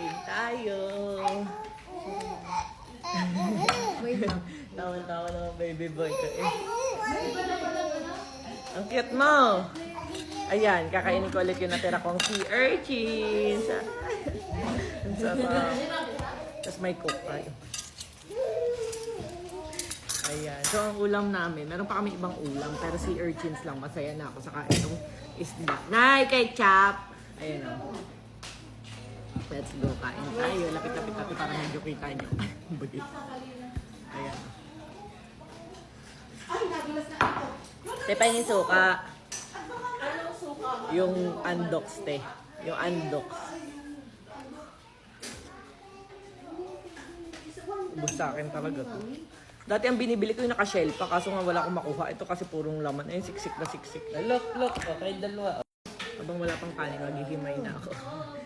Kain tayo. Tawan-tawa naman baby boy ko eh. Ang cute mo. Ayan, kakainin ko ulit yung natira kong sea urchins. Ang sarap. Tapos may coke tayo. Ayan. So, ang ulam namin, meron pa kami ibang ulam, pero sea urchins lang. Masaya na ako sa kain ng isda. Nay, ketchup! Ayan o. Let's go, kain tayo. Lapit-lapit para medyo kita nyo. Bagay. Ayan. Te, pahingin suka. Yung andox, te. Yung andox. Ubus sa akin talaga to. Dati ang binibili ko yung naka-shell pa, kaso nga wala akong makuha. Ito kasi purong laman. Ayun, siksik na siksik. Look. O, kayo dalawa. Habang wala pang kanin, maghihimay na ako.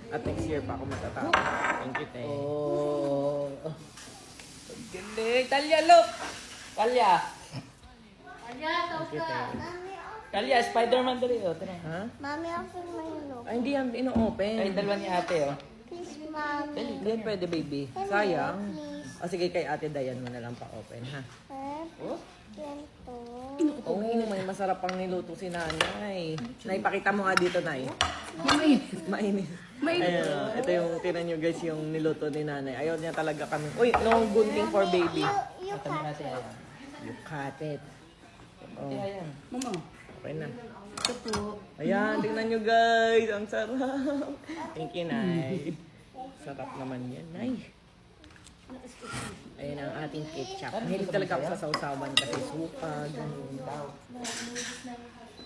At next year pa ako matatapos. Thank you, te. Oh. Galing. Talya, look. Talya. Thank you, te. Talya, Spider-Man dali. O, tara. Ha? Mami, ako may Ay, hindi yan ino-open. Kayo dalawa ni ate, o. Please, Mami. Hindi yan pwede, baby. Sayang. O sige, kay ate Dayan mo na lang pa-open, ha? Oh? Ganito. Oo, may masarap pang niluto si nanay. Nay, pakita mo nga dito, nay. Mainit. Ayan, ito yung, tinan nyo guys, yung niluto ni nanay. Ayaw niya talaga kami. Uy, no gunting for baby. You Ito ni ate, ayan. You cut it. Ate, ayan. Mama, Okay na. ito po. Ayan, tingnan nyo guys. Ang sarap. Thank you, nay. Sarap naman yan, nay. Ayan ang ating ketchup. Mahilig talaga ako sa sausawan kasi suka, ganun.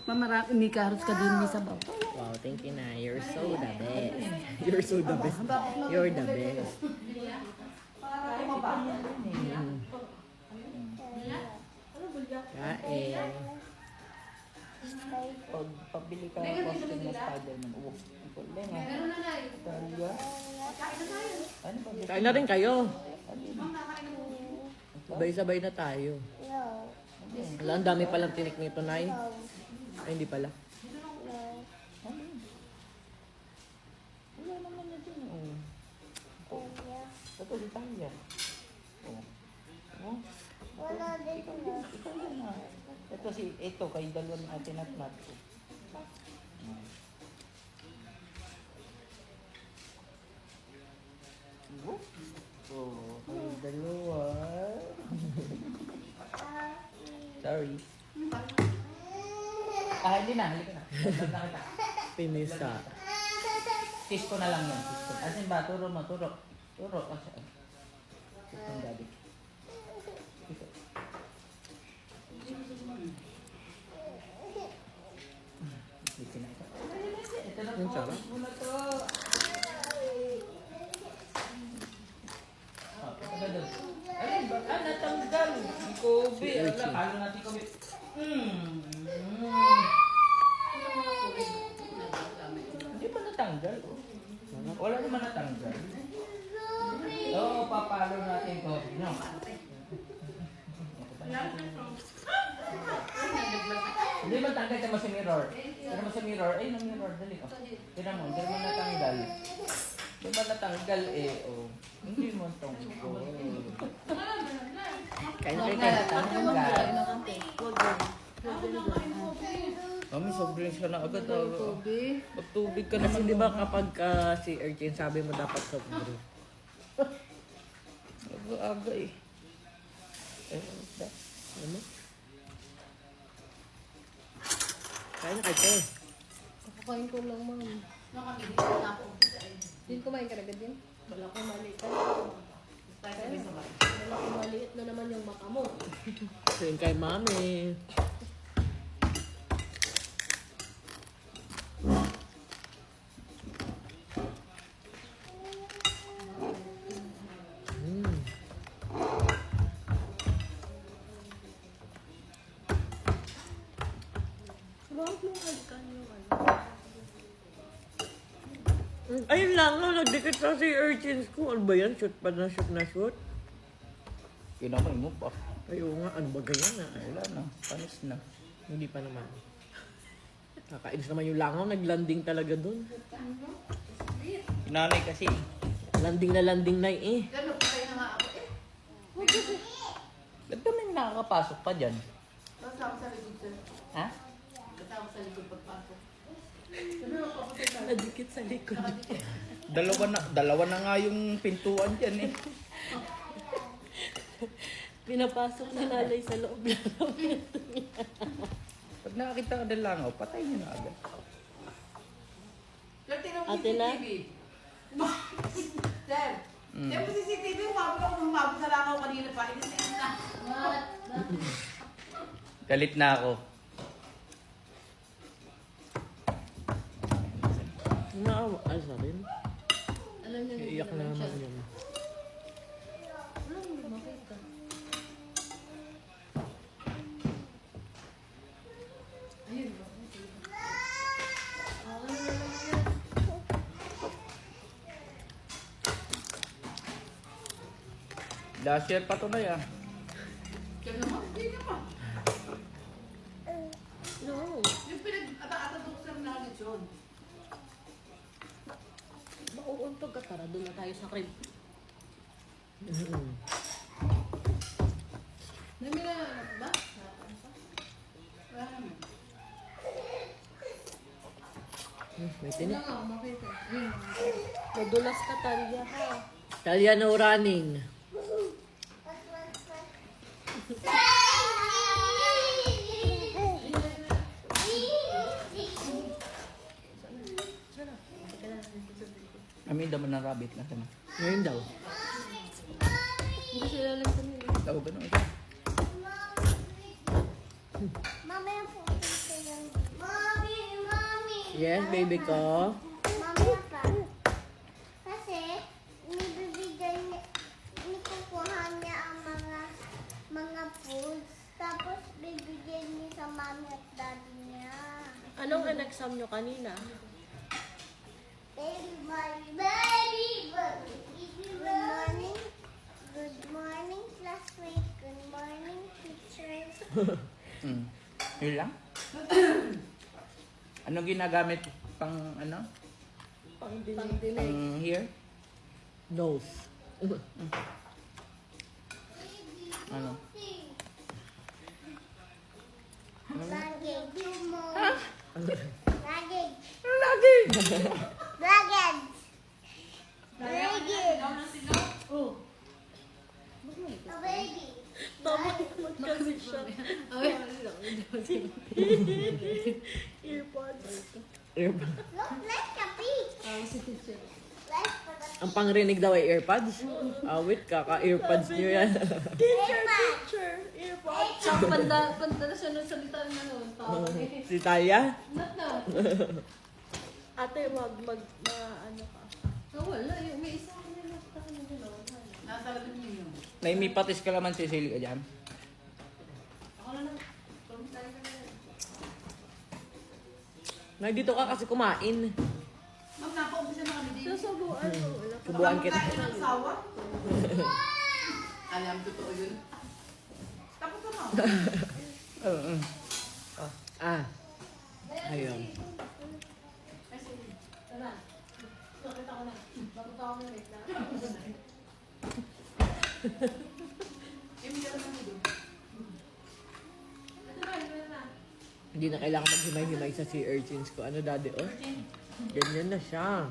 Mama, may carrots ka din, may sabaw. Wow, thank you na. You're so the best. You're so the best. You're the best. Kain. Pabili ka ng costume na Spider-Man. Oh, ang kulit nga. Talya. Ano ba? Kain na rin kayo. Sabay-sabay na tayo. No. Wala, ang dami palang tinik nito, Nay. Ay, hindi pala. Wala naman na dyan. Oh. Ito, di Talya. Oh. Oh. Wala dito na. Ikaw yan na. Ito, kayo dalawa ni ate na plat. Oh, kayo dalawa. Sorry. Hindi na, halika na. Halika na kita. Pinisa. Kiss ko na lang yan. Kiss ko. Asin ba? Turo mo, turo. Turo. Asin. Kiss ko daddy. Kiss ko. Kiss na ito. Ito na Ang po. sarap. Kiss mo na to. Ito doon. Ay, baka natanggal. Si Kobe. Ala, kalo natin Kobe. Hindi ba natanggal? Oh. Wala naman natanggal. Oo, papalo natin Kobe. No? Hindi ba tanggal? Tignan mo sa mirror. Tignan mo sa mirror. Ay, ng mirror. Dali. Oh. Tignan mo. Hindi mo natanggal. Hindi ba natanggal eh? Oh. Hindi mo tanggal. Kain kayo, Hindi kain. natanggal. Mami, soft drinks ka na agad. Magtubig ka Kasi naman. di ba kapag si Urchin, sabi mo dapat soft drink. Aga eh. Ano? Kain na kayo, te. Kakain ko lang, ma'am. Hindi kumain ka agad din? Wala kang maliit. Wala kang maliit na naman yung mata mo. Kain kay mami. Bakit mo halikan yung ano? Ayun lang, no, nagdikit sa si Urchins ko. Ano ba yan? Shoot pa na shoot na shoot? Kinamay mo pa. Ay, oo nga. Ano ba ganyan na? Wala na. Panis na. Hindi pa naman. Kakainis naman yung langaw. Naglanding talaga dun. Nanay kasi. Landing na landing na eh. Gano'n, patay na nga ako eh. Ba't kami nakakapasok pa dyan? Kasama sa likod sir. Ha? Kasama sa likod pagpasok. Nadikit sa likod. Dalawa na nga yung pintuan dyan eh. Pinapasok na nanay sa loob lang. Pag nakakita ka ng langaw, patay niyo na agad. Sir, tingnan mo Ate na? CCTV. Sir, tingnan mo CCTV. Umabot ako umabot sa langaw kanina pa. Inis na. Galit na ako. Naawa. Ay, sorry. Alam niyo, Iiyak na naman yun. Alam niyo, makita. Ayun ba? Ano na lang yan? Last year pa to na yan. Sir naman, hindi naman. No. Yung pinag-ata-atadok sir na agad yun. Mauuntog ka tara. Doon na tayo sa crib. Dami na ba? Wala naman. May Wala tinik. nga, makita. Ayun, makita. Nadulas ka, Talia, ha? Talia no running. Amin daman ng rabbit na sana. Ngayon daw. Hindi sila lang sa nila. Tawag ganun. Mamaya po ito yung... Mommy! Mommy! Yes, baby ko. Mamaya pa. Kasi, nibibigay niya, nikukuha niya ang mga foods. Tapos, bibigyan niya sa mommy at daddy niya. Anong in-exam nyo kanina? Baby bunny, baby bunny. Good morning. Good morning, classmate. Good morning, teacher. Yun lang? Anong ginagamit pang ano? Pang-dinig. Pang here? Nose. Ano? Luggage. Luggage. Lagi! Luggage. Luggage. Oh. A baby. Tama naman kasi siya. Earpods. Look like a peach. Si teacher. Let's put a Ang pangrinig daw ay earpods. Awit, kaka-earpods nyo yan. Teacher, earpods. Tsaka panda siya nung salita na noon. Tawag eh. Si Talia? Not na. Ate, ano ka? Wala. May isa ko na nasta ka na gano'n. Nasa labas niyo yun. May patis ka naman sisili ka dyan. Ako na lang. Tayo ka na. Nay, dito ka kasi kumain. Ma'am, napaumpisa na kami din. Sasabuan mo. Wala ka. Subuan kita. Baka magkain ng sawa. Alam, totoo yun. Tapos na ma'am. Oo. Ah. Ayun. Tara. Nakita ko na. Bago pa ako na wait lang. Hindi ka naman dito. Ito na, ito na. Hindi na kailangan maghimay-himay sa sea urchins ko. Ano, daddy, oh? Ganyan na siya.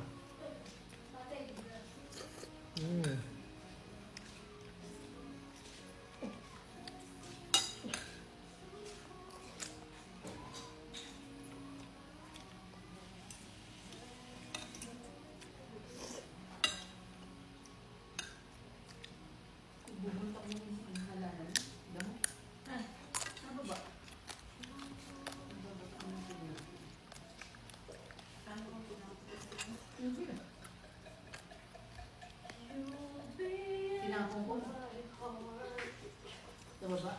Tinapong ko. Sa baba.